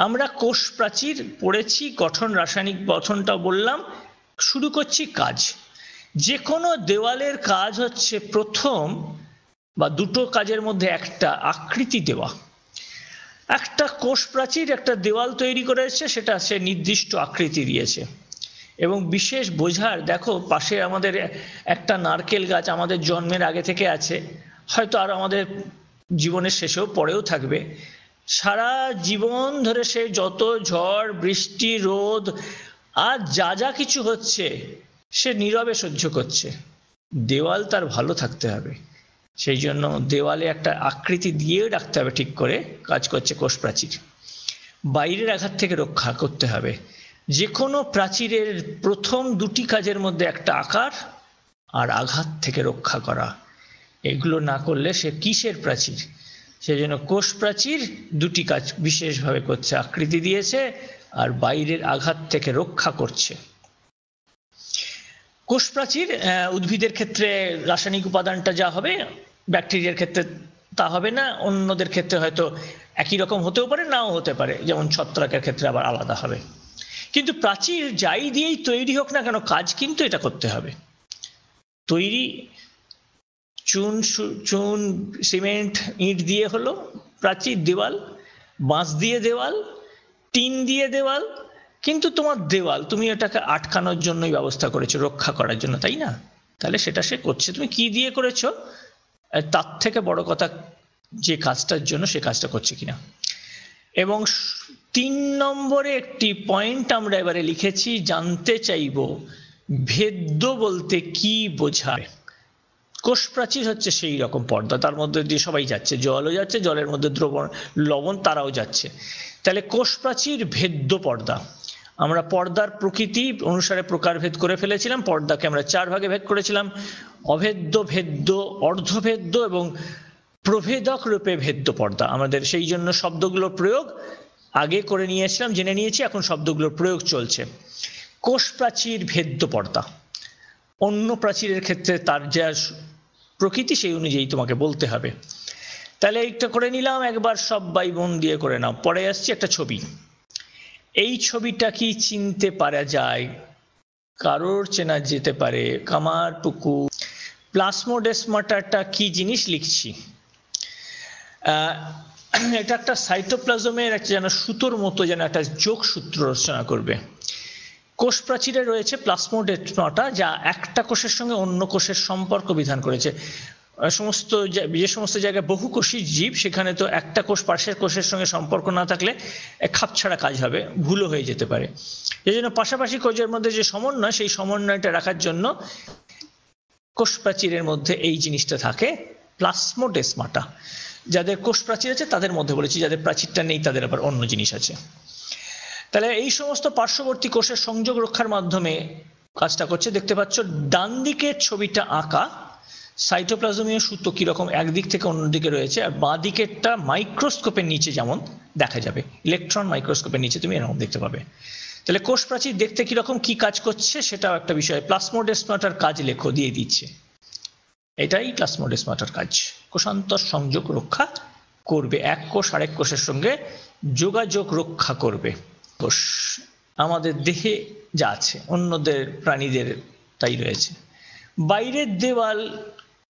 আমরা কোষ প্রাচীর পড়েছি, গঠন, রাসায়নিক গঠনটা বললাম। শুরু করছি কাজ। যে কোনো দেওয়ালের কাজ হচ্ছে প্রথম বা দুটো কাজের মধ্যে একটা আকৃতি দেওয়া। একটা কোষ প্রাচীর একটা দেওয়াল তৈরি করেছে, সেটা সে নির্দিষ্ট আকৃতি দিয়েছে। এবং বিশেষ বোঝার, দেখো পাশে আমাদের একটা নারকেল গাছ আমাদের জন্মের আগে থেকে আছে, হয়তো আর আমাদের জীবনের শেষেও পরেও থাকবে। সারা জীবন ধরে সে যত ঝড় বৃষ্টি রোদ আর যা যা কিছু হচ্ছে সে নীরবে সহ্য করছে। দেওয়াল তার ভালো থাকতে হবে, সেই জন্য দেওয়ালে একটা আকৃতি দিয়ে রাখতে হবে, ঠিক করে কাজ করছে কোষ প্রাচীর। বাইরের আঘাত থেকে রক্ষা করতে হবে। যে কোনো প্রাচীরের প্রথম দুটি কাজের মধ্যে একটা আকার আর আঘাত থেকে রক্ষা করা, এগুলো না করলে সে কিসের প্রাচীর? সেই জন্য কোষ প্রাচীর দুটি কাজ বিশেষভাবে করছে, আকৃতি দিয়েছে আর বাইরের আঘাত থেকে রক্ষা করছে। কোষ প্রাচীর উদ্ভিদের ক্ষেত্রে রাসায়নিক উপাদানটা যা হবে, ব্যাকটেরিয়ার ক্ষেত্রে তা হবে না, অন্যদের ক্ষেত্রে হয়তো একই রকম হতেও পারে, নাও হতে পারে, যেমন ছত্রাকের ক্ষেত্রে আবার আলাদা হবে। কিন্তু প্রাচীর যাই দিয়েই তৈরি হোক না কেন, কাজ কিন্তু এটা করতে হবে। তৈরি চুন সিমেন্ট ইট দিয়ে হলো প্রাচীর, দেওয়াল, বাঁশ দিয়ে দেওয়াল, টিন দিয়ে দেওয়াল, কিন্তু তোমার দেওয়াল তুমি এটাকে আটকানোর জন্যই ব্যবস্থা করেছো, রক্ষা করার জন্য, তাই না? তাহলে সেটা সে করছে, তুমি কি দিয়ে করেছো তার থেকে বড় কথা যে কাজটার জন্য সে কাজটা করছে কিনা। এবং 3 নম্বরে একটি পয়েন্ট আমরা এবারে লিখেছি, জানতে চাইব ভেদ্য বলতে কি বোঝায়। কোষ প্রাচীর হচ্ছে সেই রকম পর্দা, তার মধ্যে দিয়ে সবাই যাচ্ছে, জলও যাচ্ছে, জলের মধ্যে দ্রবণ লবণ তারাও যাচ্ছে। তাহলে কোষ প্রাচীর ভেদ্য পর্দা। আমরা পর্দার প্রকৃতি অনুসারে প্রকারভেদ করে ফেলেছিলাম। পর্দাকে আমরা 4 ভাগে ভেদ করেছিলাম: অভেদ্য, ভেদ্য, অর্ধভেদ্য এবং প্রভেদক রূপে ভেদ্য পর্দা। আমাদের সেই জন্য শব্দগুলোর প্রয়োগ আগে করে নিয়েছিলাম, জেনে নিয়েছি, এখন শব্দগুলোর প্রয়োগ চলছে। কোষ প্রাচীর ভেদ্য পর্দা। অন্য প্রাচীরের ক্ষেত্রে তার যা প্রকৃতি সেই অনুযায়ী তোমাকে বলতে হবে। তাহলে এইটা করে নিলাম, একবার সবাই মন দিয়ে করে নাও। পরে আসছি একটা ছবি। এই ছবিটা কি চিনতে পারা যায়? কারোর চেনা যেতে পারে। কামার পুকুর। প্লাজমোডেসমাটাটা কি জিনিস লিখছি। এটা একটা সাইটোপ্লাজমের একটা যেন সুতোর মতো, যেন একটা যোগসূত্র রচনা করবে। কোষ প্রাচীরে রয়েছে প্লাজমোডেসমাটা, যা একটা কোষের সঙ্গে অন্য কোষের সম্পর্ক বিধান করেছে। যে সমস্ত জায়গায় বহুকোষী জীব, সেখানে তো একটা কোষ পাশের কোষের সঙ্গে সম্পর্ক না থাকলে খাপছাড়া কাজ হবে, ভুলও হয়ে যেতে পারে। এই জন্য পাশাপাশি কোষের মধ্যে যে সমন্বয়, সেই সমন্বয়টা রাখার জন্য কোষ প্রাচীরের মধ্যে এই জিনিসটা থাকে, প্লাজমোডেসমাটা। যাদের কোষ প্রাচীর আছে তাদের মধ্যে বলেছি, যাদের প্রাচীরটা নেই তাদের আবার অন্য জিনিস আছে। তাহলে এই সমস্ত পার্শ্ববর্তী কোষের সংযোগ রক্ষার মাধ্যমে কাজটা করছে। দেখতে পাচ্ছ ডান দিকের ছবিটা আঁকা, সাইটোপ্লাজমীয় সুতো কিরকম একদিক থেকে অন্যদিকে রয়েছে, আর বাঁ দিকেরটা মাইক্রোস্কোপের নিচে যেমন দেখা যাবে, ইলেকট্রন মাইক্রোস্কোপের নিচে তুমি এরকম দেখতে পাবে। তাহলে কোষ প্রাচীর দেখতে কিরকম, কি কাজ করছে, সেটাও একটা বিষয়। প্লাজমোডেসমাটার কাজ লেখো, দিয়ে দিচ্ছে। এটাই প্লাজমোডেসমাটার কাজ, কোষান্তর সংযোগ রক্ষা করবে, এক কোষ আরেক কোষের সঙ্গে যোগাযোগ রক্ষা করবে। কোষ আমাদের দেহে যা আছে, অন্যদের প্রাণীদের তাই রয়েছে। বাইরের দেওয়াল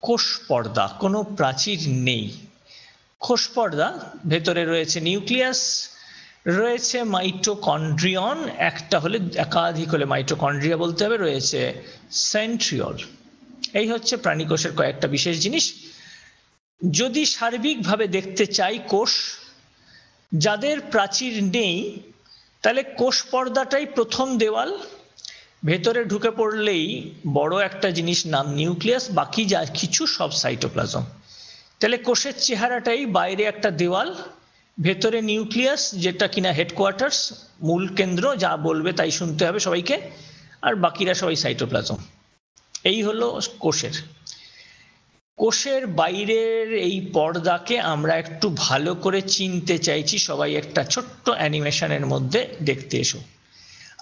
কোষ পর্দা, কোনো প্রাচীর নেই। কোষ পর্দা ভেতরে রয়েছে নিউক্লিয়াস, রয়েছে মাইটোকন্ড্রিয়ন, একটা হলে একাধিক হলে মাইটোকন্ড্রিয়া বলতে হবে, রয়েছে সেন্ট্রিওল। এই হচ্ছে প্রাণী কোষের কয়েকটা বিশেষ জিনিস। যদি সার্বিকভাবে দেখতে চাই কোষ, যাদের প্রাচীর নেই, তাহলে কোষ পর্দাটাই প্রথম দেওয়াল। ভেতরে ঢুকে পড়লেই বড় একটা জিনিস নাম নিউক্লিয়াস, বাকি যা কিছু সব সাইটোপ্লাজম। তাহলে কোষের চেহারাটাই বাইরে একটা দেওয়াল, ভেতরে নিউক্লিয়াস যেটা কিনা হেডকোয়ার্টার্স, মূল কেন্দ্র, যা বলবে তাই শুনতে হবে সবাইকে, আর বাকিরা সবাই সাইটোপ্লাজম। এই হলো কোষের। কোষের বাইরের এই পর্দাকে আমরা একটু ভালো করে চিনতে চাইছি, সবাই একটা ছোট্ট অ্যানিমেশনের মধ্যে দেখতে এসো।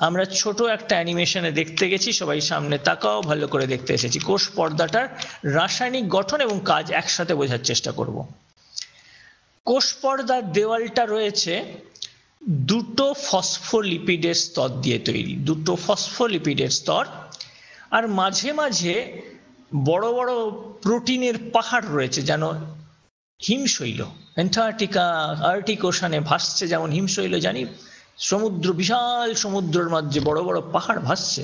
আমরা ছোট একটা অ্যানিমেশনে দেখতে গেছি, সবাই সামনে তাকাও, ভালো করে দেখতে এসেছি। কোষ পর্দাটার রাসায়নিক গঠন এবং কাজ একসাথে বোঝার চেষ্টা করব। কোষ পর্দার দেওয়ালটা রয়েছে দুটো ফসফোলিপিডের স্তর দিয়ে তৈরি, দুটো ফসফোলিপিডের স্তর, আর মাঝে মাঝে বড় বড় প্রোটিনের পাহাড় রয়েছে, যেন হিমশৈল। অ্যান্টার্কটিকা, আর্কটিক ওশানে ভাসছে যেমন হিমশৈল, জানি সমুদ্র, বিশাল সমুদ্রের মধ্যে বড় বড় পাহাড় ভাসছে,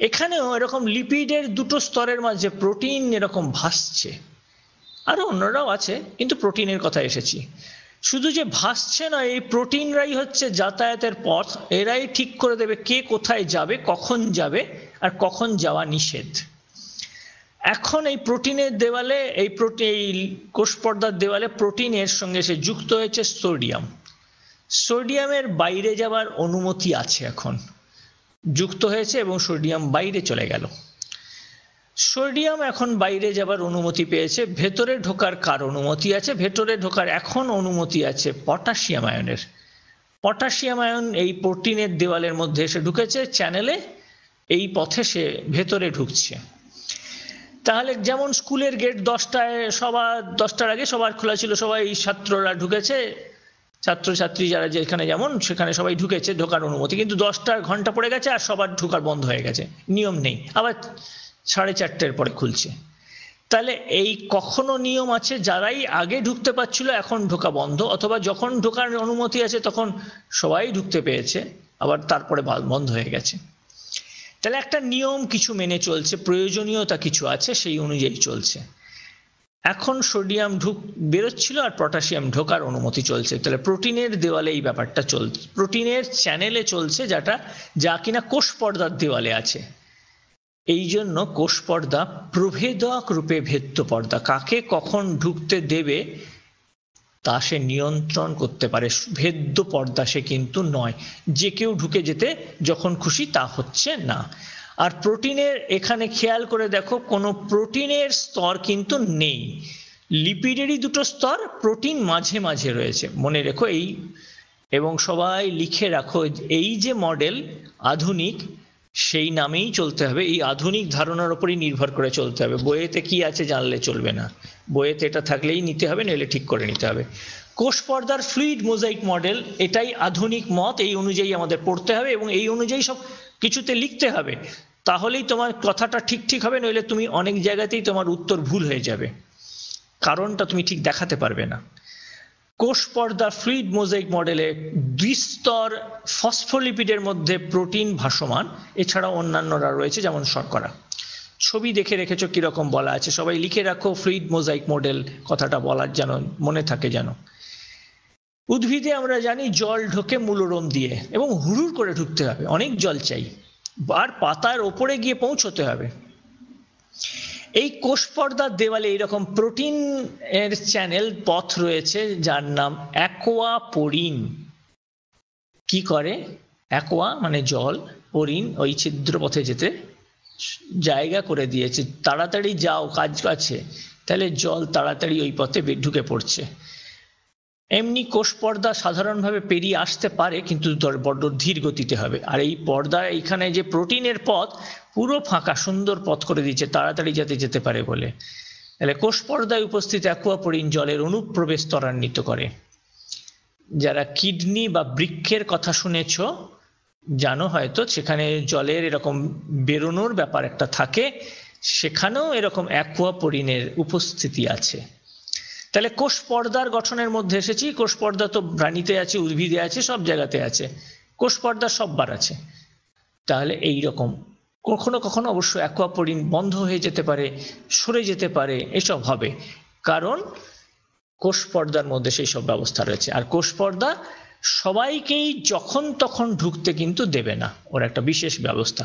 এখানেও এরকম লিপিডের দুটো স্তরের মাঝে প্রোটিন এরকম ভাসছে। আরো অন্যরাও আছে, কিন্তু প্রোটিনের কথা এসেছি। শুধু যে ভাসছে না, এই প্রোটিনরাই হচ্ছে যাতায়াতের পথ, এরাই ঠিক করে দেবে কে কোথায় যাবে, কখন যাবে, আর কখন যাওয়া নিষেধ। এখন এই প্রোটিনের দেওয়ালে, এই কোষ পর্দার দেওয়ালে প্রোটিনের সঙ্গে সে যুক্ত হয়েছে সোডিয়াম। সোডিয়ামের বাইরে যাওয়ার অনুমতি আছে, এখন যুক্ত হয়েছে এবং সোডিয়াম বাইরে চলে গেল। সোডিয়াম এখন বাইরে যাবার অনুমতি পেয়েছে, ভেতরে ঢোকার কার অনুমতি আছে? ভেতরে ঢোকার এখন অনুমতি আছে পটাশিয়াম আয়নের। পটাশিয়াম আয়ন এই প্রোটিনের দেওয়ালের মধ্যে এসে ঢুকেছে চ্যানেলে, এই পথে সে ভেতরে ঢুকছে। তাহলে যেমন স্কুলের গেট 10টায়, সবার 10টার আগে সবার খোলা ছিল, সবাই ছাত্ররা ঢুকেছে, ছাত্রছাত্রী যারা যেখানে যেমন সেখানে সবাই ঢুকেছে, ঢোকার অনুমতি, কিন্তু 10টার ঘন্টা পড়ে গেছে আর সবার ঢোকার বন্ধ হয়ে গেছে, নিয়ম নেই, আবার 4:30 পরে খুলছে। তাহলে এই কখনো নিয়ম আছে, যারাই আগে ঢুকতে পারছিল এখন ঢোকা বন্ধ, অথবা যখন ঢোকার অনুমতি আছে তখন সবাই ঢুকতে পেয়েছে, আবার তারপরে বন্ধ হয়ে গেছে। তাহলে একটা নিয়ম কিছু মেনে চলছে, প্রয়োজনীয়তা কিছু আছে, সেই অনুযায়ী চলছে। এখন সোডিয়াম বেরোচ্ছিল আর পটাশিয়াম ঢোকার অনুমতি চলছে। তাহলে প্রোটিনের দেওয়ালে এই ব্যাপারটা চলছে, প্রোটিনের চ্যানেলে চলছে, যা কিনা কোষ পর্দার দেওয়ালে আছে। এই জন্য কোষ পর্দা প্রভেদক রূপে ভেদ্য পর্দা, কাকে কখন ঢুকতে দেবে তা সে নিয়ন্ত্রণ করতে পারে। ভেদ্য পর্দা সে কিন্তু নয়, যে কেউ ঢুকে যেতে যখন খুশি তা হচ্ছে না। আর প্রোটিনের এখানে খেয়াল করে দেখো, কোনো প্রোটিনের স্তর কিন্তু নেই, লিপিডেরই দুটো স্তর, প্রোটিন মাঝে মাঝে রয়েছে, মনে রেখো এই, এবং সবাই লিখে রাখো, এই যে মডেল আধুনিক, সেই নামেই চলতে হবে, এই আধুনিক ধারণার উপরই নির্ভর করে চলতে হবে। বইয়েতে কি আছে জানলে চলবে না, বইয়েতে এটা থাকলেই নিতে হবে, নইলে ঠিক করে নিতে হবে। কোষ পর্দার ফ্লুইড মোজাইক মডেল, এটাই আধুনিক মত, এই অনুযায়ী আমাদের পড়তে হবে এবং এই অনুযায়ী সব কিছুতে লিখতে হবে, তাহলেই তোমার কথাটা ঠিক হবে, নইলে তুমি অনেক জায়গাতেই তোমার উত্তর ভুল হয়ে যাবে, কারণটা তুমি ঠিক দেখাতে পারবে না। কোষ পর্দা ফ্লুইড মোজাইক মডেলে দ্বিস্তর ফসফোলিপিডের মধ্যে প্রোটিন ভাসমান, এছাড়াও অন্যান্যরা রয়েছে যেমন শর্করা। ছবি দেখে রেখেছো কিরকম বলা আছে, সবাই লিখে রাখো ফ্লুইড মোজাইক মডেল, কথাটা বলার যেন মনে থাকে যেন। উদ্ভিদে আমরা জানি জল ঢোকে মূলরোম দিয়ে, এবং হুড়ুর করে ঢুকতে হবে, অনেক জল চাই, আর পাতার ওপরে গিয়ে পৌঁছতে হবে। এই কোষ পর্দার দেওয়ালে এইরকম প্রোটিন এর চ্যানেল পথ রয়েছে, যার নাম অ্যাকোয়াপোরিন। কি করে? অ্যাকোয়া মানে জল, পোরিন ওই ছিদ্র পথে যেতে জায়গা করে দিয়েছে, তাড়াতাড়ি যাও, কাজ আছে, তাহলে জল তাড়াতাড়ি ওই পথে ঢুকে পড়ছে। এমনি কোষ পর্দা সাধারণভাবে পেরিয়ে আসতে পারে, কিন্তু বড্ড ধীর গতিতে হবে। আর এই পর্দা, এইখানে যে প্রোটিনের পথ পুরো ফাঁকা, সুন্দর পথ করে দিচ্ছে তাড়াতাড়ি যাতে যেতে পারে বলে। তাহলে কোষ পর্দায় উপস্থিত অ্যাকোয়াপোরিন জলের অনুপ্রবেশ ত্বরান্বিত করে। যারা কিডনি বা বৃক্কের কথা শুনেছ জানো হয়তো, সেখানে জলের এরকম বেরোনোর ব্যাপার একটা থাকে, সেখানেও এরকম অ্যাকোয়াপোরিনের উপস্থিতি আছে। তাহলে কোষ পর্দার গঠনের মধ্যে এসেছি। কোষ পর্দা তো প্রাণীতে আছে, উদ্ভিদে আছে, সব জায়গাতে আছে, কোষ পর্দা সববার আছে। তাহলে এই রকম কখনো কখনো অবশ্য অ্যাকোয়াপোরিন বন্ধ হয়ে যেতে পারে, সরে যেতে পারে, এসব হবে, কারণ কোষ পর্দার মধ্যে সেই সব ব্যবস্থা রয়েছে। আর কোষ পর্দা সবাইকেই যখন তখন ঢুকতে কিন্তু দেবে না, ওর একটা বিশেষ ব্যবস্থা।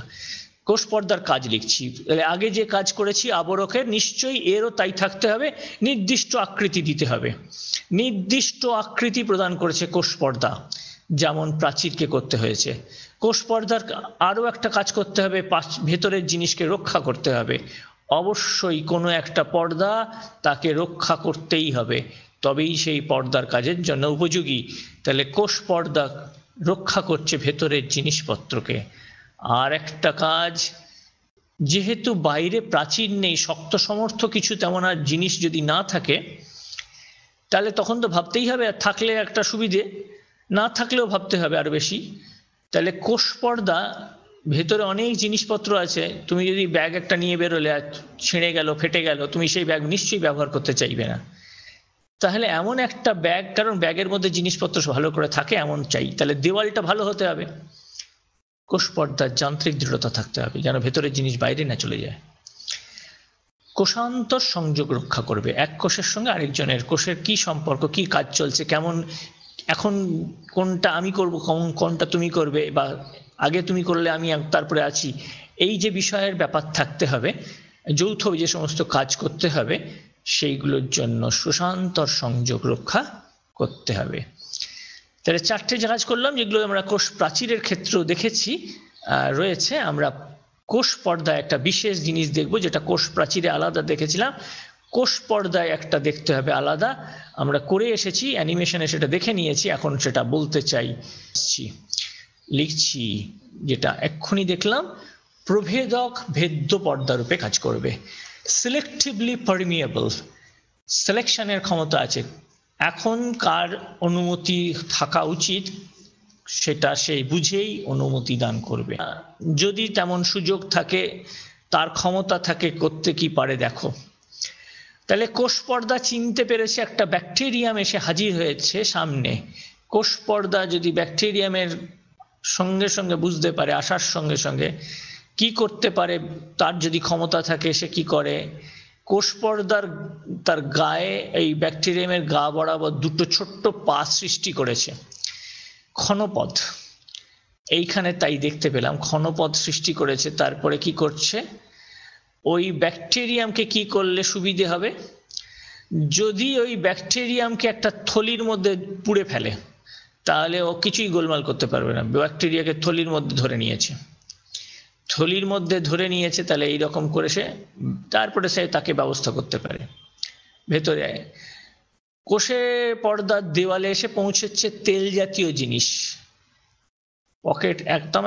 কোষ পর্দার কাজ লিখছি, আগে যে কাজ করেছি আবরকের, নিশ্চয়ই এরও তাই থাকতে হবে, নির্দিষ্ট আকৃতি দিতে হবে। নির্দিষ্ট আকৃতি প্রদান করেছে কোষ পর্দা, যেমন প্রাচীরকে করতে হয়েছে। কোষ পর্দার আরও একটা কাজ করতে হবে, ভেতরের জিনিসকে রক্ষা করতে হবে। অবশ্যই কোনো একটা পর্দা তাকে রক্ষা করতেই হবে, তবেই সেই পর্দার কাজের জন্য উপযোগী। তাহলে কোষ পর্দা রক্ষা করছে ভেতরের জিনিসপত্রকে। আর একটা কাজ, যেহেতু বাইরে প্রাচীর নেই, শক্ত সমর্থ কিছু তেমন আর জিনিস যদি না থাকে, তাহলে তখন তো ভাবতেই হবে, থাকলে একটা সুবিধে, না থাকলেও ভাবতে হবে আরো বেশি। তাহলে কোষ পর্দা, ভেতরে অনেক জিনিসপত্র আছে, তুমি যদি ব্যাগ একটা নিয়ে বেরোলে আর ছিঁড়ে গেল, ফেটে গেল, তুমি সেই ব্যাগ নিশ্চয়ই ব্যবহার করতে চাইবে না। তাহলে এমন একটা ব্যাগ, কারণ ব্যাগের মধ্যে জিনিসপত্র ভালো করে থাকে এমন চাই, তাহলে দেওয়ালটা ভালো হতে হবে, কোষ পর্দার যান্ত্রিক দৃঢ়তা থাকতে হবে যেন ভেতরের জিনিস বাইরে না চলে যায়। কোষান্তর সংযোগ রক্ষা করবে, এক কোষের সঙ্গে আরেকজনের কোষের কি সম্পর্ক, কি কাজ চলছে, কেমন এখন কোনটা আমি করব, কোনটা তুমি করবে, বা আগে তুমি করলে আমি তারপরে আছি, এই যে বিষয়ের ব্যাপার থাকতে হবে, যৌথ যে সমস্ত কাজ করতে হবে সেইগুলোর জন্য কোষান্তর সংযোগ রক্ষা করতে হবে। তাহলে চারটে কাজ করলাম যেগুলো আমরা কোষ প্রাচীরের ক্ষেত্রেও দেখেছি রয়েছে। আমরা কোষ পর্দায় একটা বিশেষ জিনিস দেখব যেটা কোষ প্রাচীরে আলাদা দেখেছিলাম, কোষ পর্দায় একটা দেখতে হবে আলাদা, আমরা করে এসেছি, অ্যানিমেশনে সেটা দেখে নিয়েছি, এখন সেটা বলতে চাই, লিখছি যেটা এক্ষুনি দেখলাম। প্রভেদক ভেদ্য পর্দা রূপে কাজ করবে, সিলেক্টিভলি পারমিয়েবল, সিলেকশনের ক্ষমতা আছে, এখন কার অনুমতি থাকা উচিত সেটা সেই বুঝেই অনুমতি দান করবে, যদি তেমন সুযোগ থাকে, তার ক্ষমতা থাকে, করতে কি পারে দেখো। তাহলে কোষ পর্দা চিনতে পেরেছে, একটা ব্যাকটেরিয়াম এসে হাজির হয়েছে সামনে, কোষ পর্দা যদি ব্যাকটেরিয়ামের সঙ্গে সঙ্গে বুঝতে পারে, আসার সঙ্গে সঙ্গে কি করতে পারে, তার যদি ক্ষমতা থাকে সে কি করে। কোষ পর্দার তার গায়ে, এই ব্যাকটেরিয়ামের গা বরাবর দুটো ছোট্ট পা সৃষ্টি করেছে, ক্ষণপদ, এইখানে তাই দেখতে পেলাম ক্ষণপদ সৃষ্টি করেছে। তারপরে কি করছে, ওই ব্যাকটেরিয়ামকে কি করলে সুবিধে হবে, যদি ওই ব্যাকটেরিয়ামকে একটা থলির মধ্যে পুড়ে ফেলে তাহলে ও কিছুই গোলমাল করতে পারবে না, ব্যাকটেরিয়াকে থলির মধ্যে ধরে নিয়েছে, থলির মধ্যে ধরে নিয়েছে, তাহলে এইরকম করে সে তারপরে সে তাকে ব্যবস্থা করতে পারে। ভেতরে কোষে পর্দার দেওয়ালে এসে পৌঁছেছে তেল জাতীয় জিনিস, পকেট একদম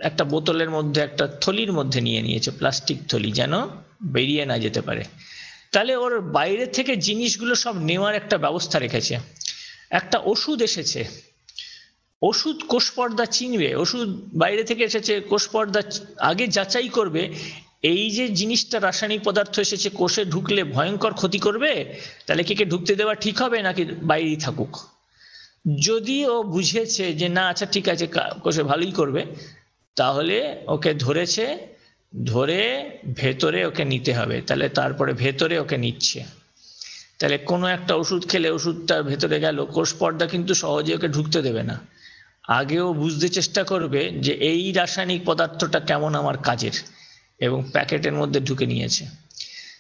একটা বোতলের মধ্যে, একটা থলির মধ্যে নিয়ে নিয়েছে, প্লাস্টিক থলি, যেন বেরিয়ে না যেতে পারে। তাহলে ওর বাইরে থেকে জিনিসগুলো সব নেওয়ার একটা ব্যবস্থা রেখেছে। একটা ওষুধ এসেছে, ওষুধ কোষ পর্দা চিনবে, ওষুধ বাইরে থেকে এসেছে, কোষ পর্দা আগে যাচাই করবে এই যে জিনিসটা রাসায়নিক পদার্থ এসেছে কোষে ঢুকলে ভয়ঙ্কর ক্ষতি করবে, তাহলে কে ধুকতে দেওয়া ঠিক হবে নাকি বাইরেই থাকুক। যদি ও বুঝেছে যে না আচ্ছা ঠিক আছে কোষে ভালোই করবে, তাহলে ওকে ধরেছে, ধরে ভেতরে ওকে নিতে হবে, তাহলে তারপরে ভেতরে ওকে নিচ্ছে। তাহলে কোনো একটা ওষুধ খেলে ওষুধটা ভেতরে গেল, কোষ পর্দা কিন্তু সহজে ওকে ঢুকতে দেবে না, আগেও বুঝতে চেষ্টা করবে যে এই রাসায়নিক পদার্থটা কেমন আমার কাজের, এবং প্যাকেটের মধ্যে ঢুকে নিয়েছে।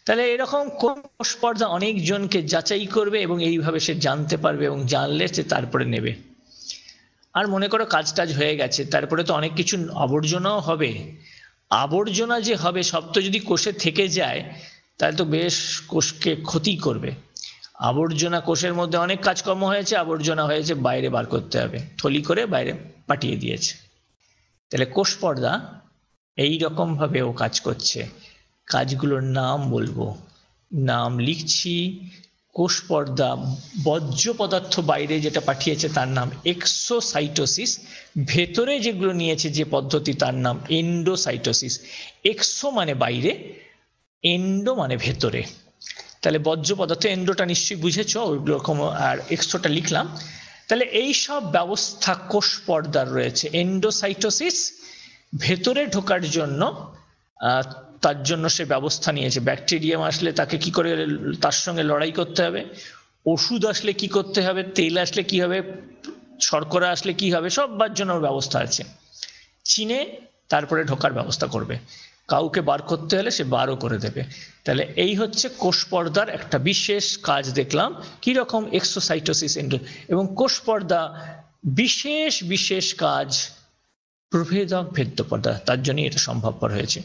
তাহলে এরকম কোষ পর্দা অনেকজনকে যাচাই করবে এবং এইভাবে সে জানতে পারবে, এবং জানলে সে তারপরে নেবে। আর মনে করো কাজ টাজ হয়ে গেছে, তারপরে তো অনেক কিছু আবর্জনাও হবে, আবর্জনা যে হবে সব তো যদি কোষে থেকে যায় তাহলে তো বেশ কোষকে ক্ষতি করবে। আবর্জনা, কোষের মধ্যে অনেক কাজকর্ম হয়েছে, আবর্জনা হয়েছে, বাইরে বার করতে হবে, থলি করে বাইরে পাঠিয়ে দিয়েছে। তাহলে কোষ পর্দা এইরকম ভাবে ও কাজ করছে। কাজগুলোর নাম বলবো, নাম লিখছি। কোষ পর্দা বর্জ্য পদার্থ বাইরে যেটা পাঠিয়েছে তার নাম এক্সোসাইটোসিস, ভেতরে যেগুলো নিয়েছে যে পদ্ধতি তার নাম এন্ডোসাইটোসিস। এক্সো মানে বাইরে, এন্ডো মানে ভেতরে। তাহলে বর্জ্য পদার্থ, এন্ডোটা নিশ্চয়ই বুঝেছ ওইরকম, আর এক্সোটা লিখলাম। তাহলে এই সব ব্যবস্থা কোষ পর্দার রয়েছে। এন্ডোসাইটোসিস ভেতরে ঢোকার জন্য, তার জন্য সে ব্যবস্থা নিয়েছে। ব্যাকটেরিয়াম আসলে তাকে কি করে তার সঙ্গে লড়াই করতে হবে, ওষুধ আসলে কি করতে হবে, তেল আসলে কি হবে, শর্করা আসলে কি হবে, সববার জন্য ব্যবস্থা আছে। চিনে তারপরে ঢোকার ব্যবস্থা করবে, কাউকে বার করতে হলে সে বারও করে দেবে। তাহলে এই হচ্ছে কোষ পর্দার একটা বিশেষ কাজ দেখলাম, কিরকম এক্সোসাইটোসিস এন্ডো, এবং কোষ পর্দা বিশেষ বিশেষ কাজ প্রভেদক ভেদ্য পর্দা, তার জন্যই এটা সম্ভবপর হয়েছে।